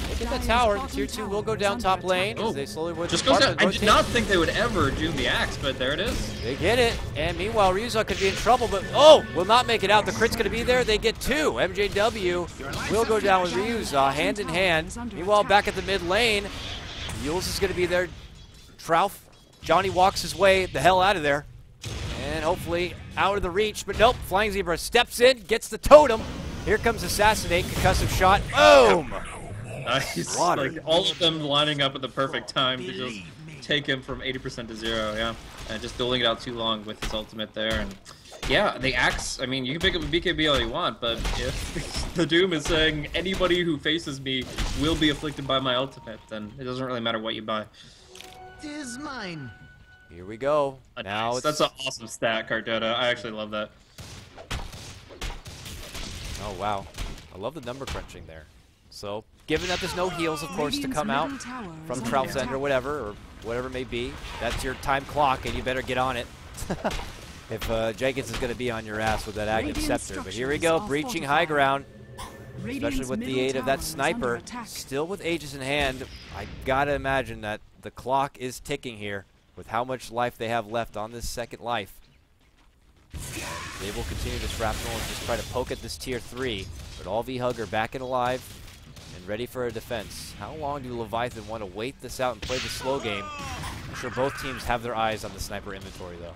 Look at the tower. The tier 2 will go down top lane. Oh, They slowly would just goes down. I did not think they would ever doom the axe, but there it is. They get it, and meanwhile, Ryuza could be in trouble, but will not make it out. The crit's going to be there. They get 2. MJW will go down with Ryuza, hand in hand. Meanwhile, back at the mid lane, Yules is going to be there. Trouf, Johnny walks his way the hell out of there, and hopefully out of the reach, but nope. Flying Zebra steps in, gets the totem. Here comes Assassinate, concussive shot. Boom! Nice. Like all of them lining up at the perfect time to just take him from 80% to 0, yeah. And just doling it out too long with his ultimate there. And yeah, the axe, I mean, you can pick up a BKB all you want, but if the Doom is saying anybody who faces me will be afflicted by my ultimate, then it doesn't really matter what you buy. Tis mine. Here we go. Now Nice. That's an awesome stat, Cardota. I actually love that. Oh, wow. I love the number crunching there. So, given that there's no heals, of course, to come out from Trout's End or whatever it may be, that's your time clock, and you better get on it. If Jenkins is going to be on your ass with that Aghanim Scepter. But here we go, breaching high ground, especially with the aid of that sniper. Still with Aegis in hand, I gotta imagine that the clock is ticking here with how much life they have left on this second life. They will continue to shrapnel and just try to poke at this tier 3, but all eHug are back and alive and ready for a defense. How long do Leviathan want to wait this out and play the slow game? I'm sure both teams have their eyes on the sniper inventory, though.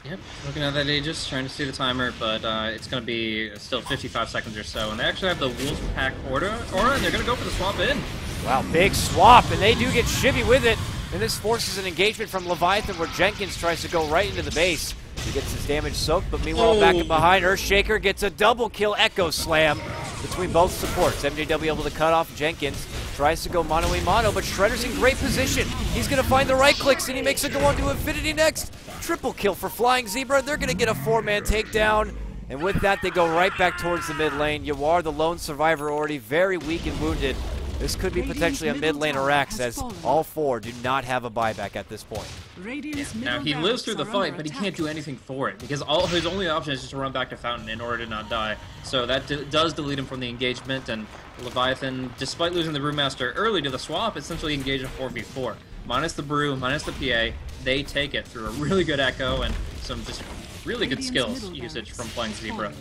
Yep, looking at that Aegis, trying to see the timer, but it's going to be still 55 seconds or so. And they actually have the Wolfpack aura, and they're going to go for the swap in. Wow, big swap, and they do get shivvy with it. And this forces an engagement from Leviathan where Jenkins tries to go right into the base. He gets his damage soaked, but meanwhile back and behind, Earthshaker gets a double kill Echo Slam between both supports. MJW able to cut off Jenkins. Tries to go mano-a-mano, but Shredder's in great position. He's going to find the right clicks, and he makes it go on to Infinity next. Triple kill for Flying Zebra. They're going to get a 4-man takedown. And with that, they go right back towards the mid lane. Yawar, the lone survivor, already very weak and wounded. This could be potentially a mid lane Arax, as all 4 do not have a buyback at this point. Yeah. Now, he lives through the fight, but he can't do anything for it, because his only option is just to run back to Fountain in order to not die. So that does delete him from the engagement, and Leviathan, despite losing the Brewmaster early to the swap, essentially engaged in 4v4. Minus the Brew, minus the PA, they take it through a really good Echo and some just really good skills usage from Flying Zebra.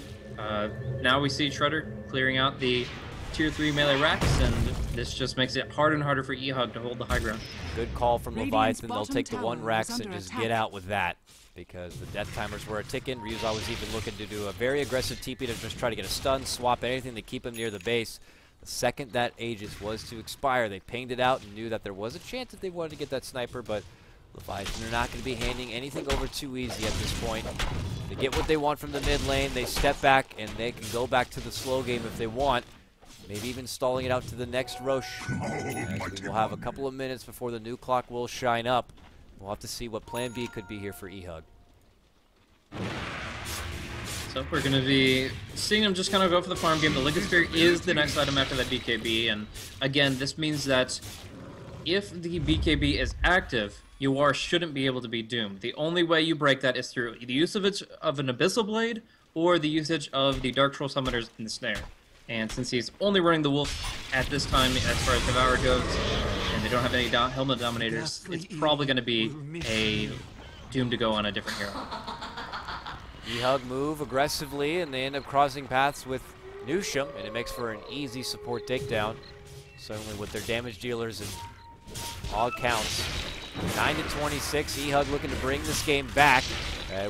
Now we see Shredder clearing out the tier 3 melee racks, and this just makes it harder and harder for eHug to hold the high ground. Good call from Leviathan. They'll take the 1 racks and just get out with that, because the death timers were a ticking. Ryuza was even looking to do a very aggressive TP to just try to get a stun, swap anything to keep him near the base. The second that Aegis was to expire, they pinged it out and knew that there was a chance that they wanted to get that sniper, but Leviathan are not going to be handing anything over too easy at this point. They get what they want from the mid lane, they step back, and they can go back to the slow game if they want. Maybe even stalling it out to the next Rosh. As we will have a couple of minutes before the new clock will shine up. We'll have to see what plan B could be here for eHug. So we're going to be seeing him just kind of go for the farm game. The Lincoln Sphere is the next item after that BKB. And again, this means that if the BKB is active, Yawar shouldn't be able to be doomed. The only way you break that is through the use of an Abyssal Blade or the usage of the Dark Troll Summoners in the Snare. And since he's only running the Wolf at this time, as far as Devour goes, and they don't have any Helmet Dominators, it's probably going to be a Doom to go on a different hero. eHug move aggressively, and they end up crossing paths with Nusham, and it makes for an easy support takedown. Certainly with their damage dealers and all counts. 9-26, eHug looking to bring this game back.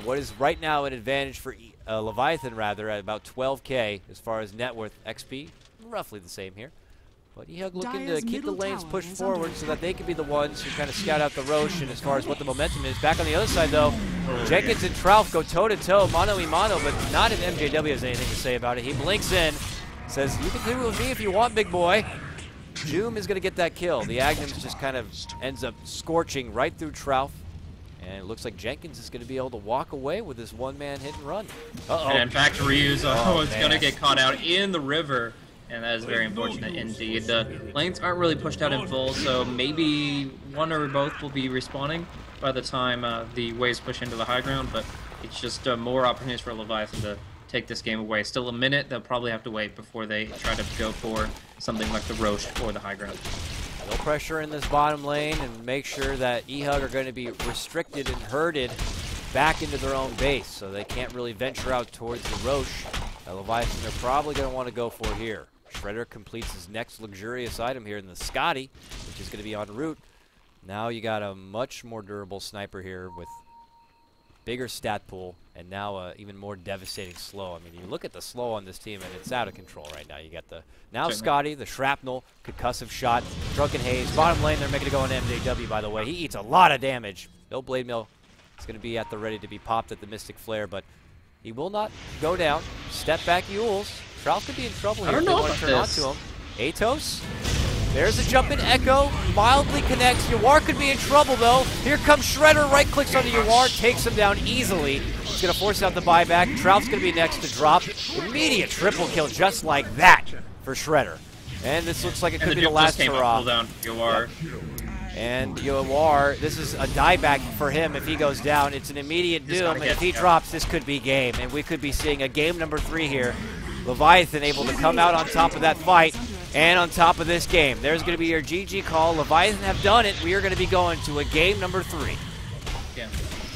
What is right now an advantage for Leviathan, rather, at about 12K as far as net worth. XP, roughly the same here. But eHug looking Dire's to keep the middle lanes tower pushed is forward under so that they can be the ones who kind of scout out the Roshan as far as what the momentum is. Back on the other side, though, Jenkins and Trout go toe-to-toe, mano-y-mano, but not if MJW has anything to say about it. He blinks in, says, you can do it with me if you want, big boy. Joom is going to get that kill. The Agnums just kind of ends up scorching right through Trout. And it looks like Jenkins is going to be able to walk away with his one-man hit and run. Uh-oh. And in fact, Ryu's is going to get caught out in the river. And that is very unfortunate indeed. The lanes aren't really pushed out in full, so maybe one or both will be respawning by the time the waves push into the high ground, but it's just more opportunities for Leviathan to take this game away. Still a minute, they'll probably have to wait before they try to go for something like the Roche or the high ground. No pressure in this bottom lane, and make sure that eHug are going to be restricted and herded back into their own base, so they can't really venture out towards the Roche. Leviathan they're probably going to want to go for here. Shredder completes his next luxurious item here in the Scotty, which is going to be en route. Now you got a much more durable sniper here with bigger stat pool, and now even more devastating slow. I mean, you look at the slow on this team, and it's out of control right now. You got the Scotty, the shrapnel, concussive shot, drunken haze. Bottom lane, they're making it go on MJW, by the way. He eats a lot of damage. No blade mill. It's going to be at the ready to be popped at the Mystic Flare, but he will not go down. Step back, Yules. Trout could be in trouble here if they want to turn on to him. Atos. There's a jump in Echo. Mildly connects. Yawar could be in trouble, though. Here comes Shredder. Right-clicks onto Yawar. Takes him down easily. He's going to force out the buyback. Trout's going to be next to drop. Immediate triple kill just like that for Shredder. And this looks like it could be the last hurrah. Yawar. And Yawar, this is a dieback for him if he goes down. It's an immediate doom, and if he drops, this could be game. And we could be seeing a game number 3 here. Leviathan able to come out on top of that fight and on top of this game. There's going to be your GG call. Leviathan have done it. We are going to be going to a game number 3. Yeah.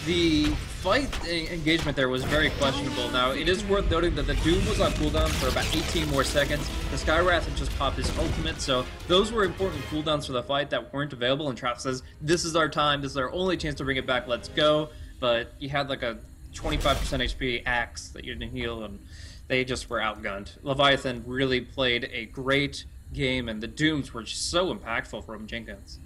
The fight engagement there was very questionable. Now, it is worth noting that the Doom was on cooldown for about 18 more seconds. The Skywrath had just popped his ultimate, so those were important cooldowns for the fight that weren't available, and Trap says, this is our time, this is our only chance to bring it back, let's go. But you had like a 25% HP axe that you didn't heal, and they just were outgunned. Leviathan really played a great game, and the Dooms were just so impactful from Jenkins.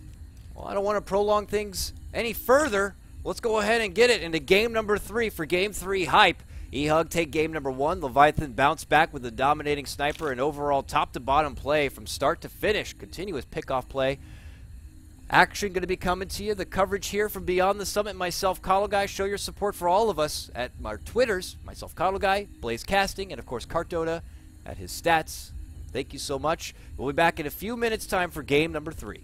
Well, I don't want to prolong things any further. Let's go ahead and get it into game number 3 for game 3 hype. eHug take game number 1. Leviathan bounce back with a dominating sniper and overall top-to-bottom play from start to finish. Continuous pick-off play. Action going to be coming to you. The coverage here from Beyond the Summit. Myself, KotLGuy. Show your support for all of us at our Twitters. Myself, KotLGuy, Blaze Casting, and of course, Cartota at his stats. Thank you so much. We'll be back in a few minutes' time for game number 3.